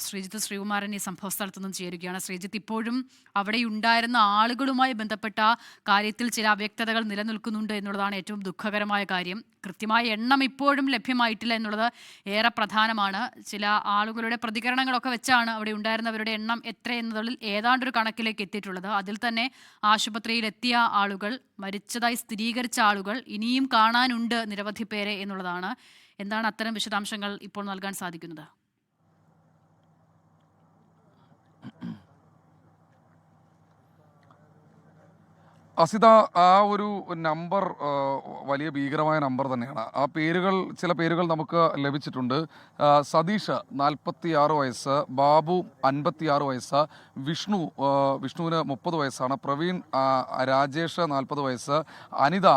ശ്രീജിത്ത് ശ്രീകുമാരൻ ഈ സംഭവ സ്ഥലത്തു നിന്നും ചേരുകയാണ്. ശ്രീജിത്ത്, ഇപ്പോഴും അവിടെ ഉണ്ടായിരുന്ന ആളുകളുമായി ബന്ധപ്പെട്ട കാര്യത്തിൽ ചില അവ്യക്തതകൾ നിലനിൽക്കുന്നുണ്ട് എന്നുള്ളതാണ് ഏറ്റവും ദുഃഖകരമായ കാര്യം. കൃത്യമായ എണ്ണം ഇപ്പോഴും ലഭ്യമായിട്ടില്ല എന്നുള്ളത് ഏറെ പ്രധാനമാണ്. ചില ആളുകളുടെ പ്രതികരണങ്ങളൊക്കെ വെച്ചാണ് അവിടെ ഉണ്ടായിരുന്നവരുടെ എണ്ണം എത്രയെന്നതിൽ ഏതാണ്ടൊരു കണക്കിലേക്ക് എത്തിയിട്ടുള്ളത്. അതിൽ തന്നെ ആശുപത്രിയിൽ എത്തിയ ആളുകൾ, മരിച്ചതായി സ്ഥിരീകരിച്ച ആളുകൾ ഇനിയും കാണാനുണ്ട് നിരവധി പേരെ എന്നുള്ളതാണ്. എന്താണ് അത്തരം വിശദാംശങ്ങൾ ഇപ്പോൾ നൽകാൻ സാധിക്കുന്നത്? അസിത, ആ ഒരു നമ്പർ വലിയ ഭീകരമായ നമ്പർ തന്നെയാണ്. ആ ചില പേരുകൾ നമുക്ക് ലഭിച്ചിട്ടുണ്ട്. സതീഷ് 46 വയസ്സ്, ബാബു 56 വയസ്സ്, വിഷ്ണുവിന് 30 വയസ്സാണ്, പ്രവീൺ രാജേഷ് 40 വയസ്സ്, അനിത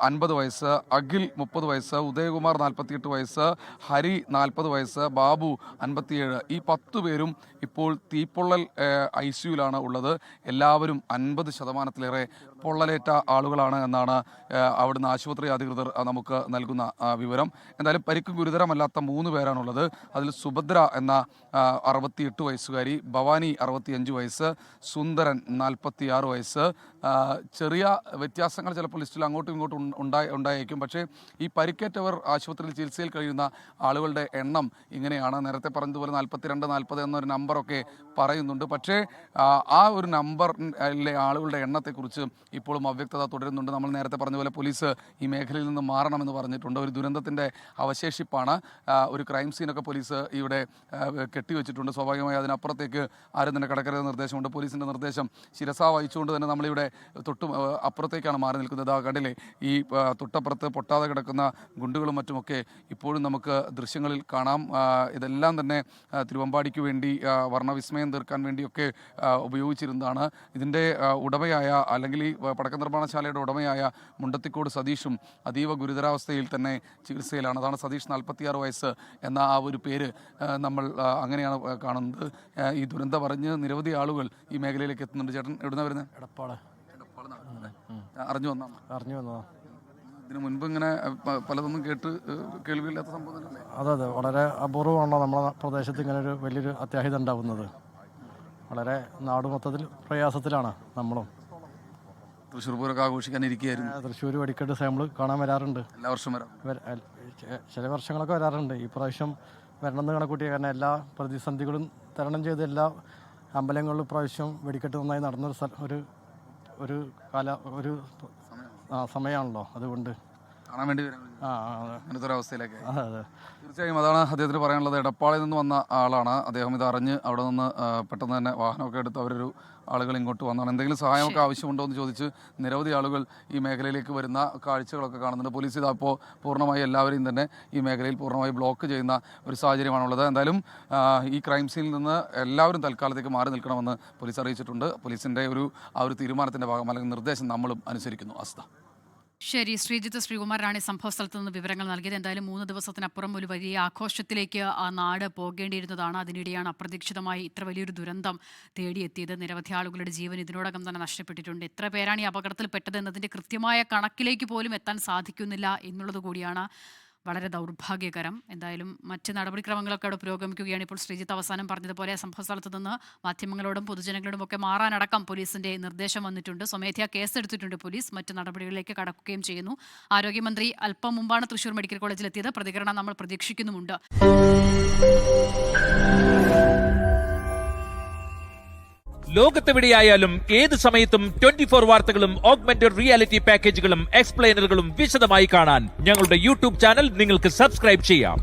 50 വയസ്സ്, അഖിൽ 30 വയസ്സ്, ഉദയകുമാർ 48 വയസ്സ്, ഹരി 40 വയസ്സ്, ബാബു 57. ഈ 10 പേരും ഇപ്പോൾ തീപ്പൊള്ളൽ ICUവിലാണ് ഉള്ളത്. എല്ലാവരും 50%-ലേറെ പൊള്ളലേറ്റ ആളുകളാണ് എന്നാണ് അവിടുന്ന് ആശുപത്രി അധികൃതർ നമുക്ക് നൽകുന്ന വിവരം. എന്തായാലും പരിക്ക് ഗുരുതരമല്ലാത്ത 3 പേരാണുള്ളത്. അതിൽ സുഭദ്ര എന്ന 68 വയസ്സുകാരി, ഭവാനി 65 വയസ്സ്, സുന്ദരൻ 46 വയസ്സ്. ചെറിയ വ്യത്യാസങ്ങൾ ചിലപ്പോൾ ലിസ്റ്റിൽ അങ്ങോട്ടും ഇങ്ങോട്ടും ഉണ്ടായേക്കും. പക്ഷേ ഈ പരിക്കേറ്റവർ ആശുപത്രിയിൽ ചികിത്സയിൽ കഴിയുന്ന ആളുകളുടെ എണ്ണം ഇങ്ങനെയാണ്. നേരത്തെ പറഞ്ഞതുപോലെ 42-40 എന്നൊരു നമ്പറൊക്കെ പറയുന്നുണ്ട്. പക്ഷേ ആ ഒരു നമ്പറിലെ ആളുകളുടെ എണ്ണത്തെക്കുറിച്ച് ഇപ്പോഴും അവ്യക്തത തുടരുന്നുണ്ട്. നമ്മൾ നേരത്തെ പറഞ്ഞ പോലെ പോലീസ് ഈ മേഖലയിൽ നിന്ന് മാറണമെന്ന് പറഞ്ഞിട്ടുണ്ട്. ഒരു ദുരന്തത്തിൻ്റെ അവശേഷിപ്പാണ്. ഒരു ക്രൈം സീനൊക്കെ പോലീസ് ഇവിടെ കെട്ടിവെച്ചിട്ടുണ്ട്. സ്വാഭാവികമായി അതിനപ്പുറത്തേക്ക് ആരും തന്നെ കടക്കരുത് നിർദ്ദേശമുണ്ട്. പോലീസിൻ്റെ നിർദ്ദേശം ശിരസാ വഹിച്ചുകൊണ്ട് തന്നെ നമ്മളിവിടെ അപ്പുറത്തേക്കാണ് മാറി നിൽക്കുന്നത്. ആ കണ്ടില്ലേ, ഈ തൊട്ടപ്പുറത്ത് പൊട്ടാതെ കിടക്കുന്ന ഗുണ്ടുകളും മറ്റുമൊക്കെ ഇപ്പോഴും നമുക്ക് ദൃശ്യങ്ങളിൽ കാണാം. ഇതെല്ലാം തന്നെ തിരുവമ്പാടിക്ക് വേണ്ടി വർണ്ണവിസ്മയം തീർക്കാൻ വേണ്ടിയൊക്കെ ഉപയോഗിച്ചിരുന്നതാണ്. ഇതിൻ്റെ ഉടമയായ, അല്ലെങ്കിൽ ഈ പടക്ക നിർമ്മാണശാലയുടെ ഉടമയായ മുണ്ടത്തിക്കോട് സതീഷും അതീവ ഗുരുതരാവസ്ഥയിൽ തന്നെ ചികിത്സയിലാണ്. അതാണ് സതീഷ് 46 വയസ്സ് എന്ന ആ ഒരു പേര് നമ്മൾ അങ്ങനെയാണ് കാണുന്നത്. ഈ ദുരന്തം പറഞ്ഞ് നിരവധി ആളുകൾ ഈ മേഖലയിലേക്ക് എത്തുന്നുണ്ട്. ചേട്ടൻ എവിടുന്ന വരുന്നത്? എടപ്പാള്. അറിഞ്ഞു വന്നതാ. ഇതിനു മുൻപ് ഇങ്ങനെ പലതൊന്നും കേൾവിയില്ലാത്ത സംഭവം തന്നെ. അതെ, വളരെ അപൂർവമാണല്ലോ നമ്മുടെ പ്രദേശത്ത് ഇങ്ങനെ ഒരു വലിയൊരു അത്യാഹിതം ഉണ്ടാവുന്നത്. വളരെ നാട് മൊത്തത്തിൽ പ്രയാസത്തിലാണ് നമ്മളും. തൃശ്ശൂർ പൂരമൊക്കെ ആഘോഷിക്കാനിരിക്കുകയായിരുന്നു. തൃശ്ശൂർ വെടിക്കെട്ട് സാമ്പിൾ കാണാൻ വരാറുണ്ട്. എല്ലാ വർഷവും ചില വർഷങ്ങളൊക്കെ വരാറുണ്ട്. ഈ പ്രാവശ്യം വരണമെന്ന് കണക്കൂട്ടിയ കാരണം എല്ലാ പ്രതിസന്ധികളും തരണം ചെയ്ത് എല്ലാ അമ്പലങ്ങളിലും പ്രാവശ്യം വെടിക്കെട്ട് നന്നായി നടന്നൊരു ഒരു സമയമാണല്ലോ. അതുകൊണ്ട് കാണാൻ വേണ്ടി അങ്ങനത്തെ ഒരു അവസ്ഥയിലേക്ക്. തീർച്ചയായും അതാണ് അദ്ദേഹത്തിന് പറയാനുള്ളത്. എടപ്പാളിൽ നിന്ന് വന്ന ആളാണ് അദ്ദേഹം. ഇത് അറിഞ്ഞ് അവിടെ നിന്ന് പെട്ടെന്ന് തന്നെ വാഹനമൊക്കെ എടുത്ത് അവരൊരു ആളുകൾ ഇങ്ങോട്ട് വന്നതാണ്. എന്തെങ്കിലും സഹായമൊക്കെ ആവശ്യമുണ്ടോ എന്ന് ചോദിച്ച് നിരവധി ആളുകൾ ഈ മേഖലയിലേക്ക് വരുന്ന കാഴ്ചകളൊക്കെ കാണുന്നുണ്ട്. പോലീസ് ഇതപ്പോൾ പൂർണ്ണമായി എല്ലാവരെയും തന്നെ ഈ മേഖലയിൽ പൂർണ്ണമായി ബ്ലോക്ക് ചെയ്യുന്ന ഒരു സാഹചര്യമാണുള്ളത്. എന്തായാലും ഈ ക്രൈം സീനിൽ നിന്ന് എല്ലാവരും തൽക്കാലത്തേക്ക് മാറി നിൽക്കണമെന്ന് പോലീസ് അറിയിച്ചിട്ടുണ്ട്. പോലീസിൻ്റെ ആ ഒരു തീരുമാനത്തിൻ്റെ ഭാഗം അല്ലെങ്കിൽ നിർദ്ദേശം നമ്മളും അനുസരിക്കുന്നു. അസ്ത. ശരി, ശ്രീജിത്ത് ശ്രീകുമാരാണ് സംഭവ സ്ഥലത്ത് നിന്ന് വിവരങ്ങൾ നൽകിയത്. എന്തായാലും 3 ദിവസത്തിനപ്പുറം ഒരു വലിയ ആഘോഷത്തിലേക്ക് ആ നാട് പോകേണ്ടിയിരുന്നതാണ്. അതിനിടെയാണ് അപ്രതീക്ഷിതമായി ഇത്ര വലിയൊരു ദുരന്തം തേടിയെത്തിയത്. നിരവധി ആളുകളുടെ ജീവൻ ഇതിനോടകം തന്നെ നഷ്ടപ്പെട്ടിട്ടുണ്ട്. എത്ര പേരാണ് ഈ അപകടത്തിൽപ്പെട്ടത് എന്നതിൻ്റെ കൃത്യമായ കണക്കിലേക്ക് പോലും എത്താൻ സാധിക്കുന്നില്ല എന്നുള്ളത് കൂടിയാണ് വളരെ ദൗർഭാഗ്യകരം. എന്തായാലും മറ്റ് നടപടിക്രമങ്ങളൊക്കെ അവിടെ പുരോഗമിക്കുകയാണ്. ഇപ്പോൾ ശ്രീജിത്ത് അവസാനം പറഞ്ഞതുപോലെ സംഭവ സ്ഥലത്ത് നിന്ന് മാധ്യമങ്ങളോടും പൊതുജനങ്ങളോടും ഒക്കെ മാറാനടക്കം പോലീസിന്റെ നിർദ്ദേശം വന്നിട്ടുണ്ട്. സ്വമേധയാ കേസെടുത്തിട്ടുണ്ട് പോലീസ്. മറ്റ് നടപടികളിലേക്ക് കടക്കുകയും ചെയ്യുന്നു. ആരോഗ്യമന്ത്രി അല്പം മുമ്പാണ് തൃശൂർ മെഡിക്കൽ കോളേജിലെത്തിയത്. പ്രതികരണം നമ്മൾ പ്രതീക്ഷിക്കുന്നുമുണ്ട്. ലോകത്തെവിടെയായാലും ഏത് സമയത്തും 24 വാർത്തകളും ഓഗ്മെന്റഡ് റിയാലിറ്റി പാക്കേജുകളും എക്സ്പ്ലെയിനറുകളും വിശദമായി കാണാൻ ഞങ്ങളുടെ യൂട്യൂബ് ചാനൽ നിങ്ങൾക്ക് സബ്സ്ക്രൈബ് ചെയ്യാം.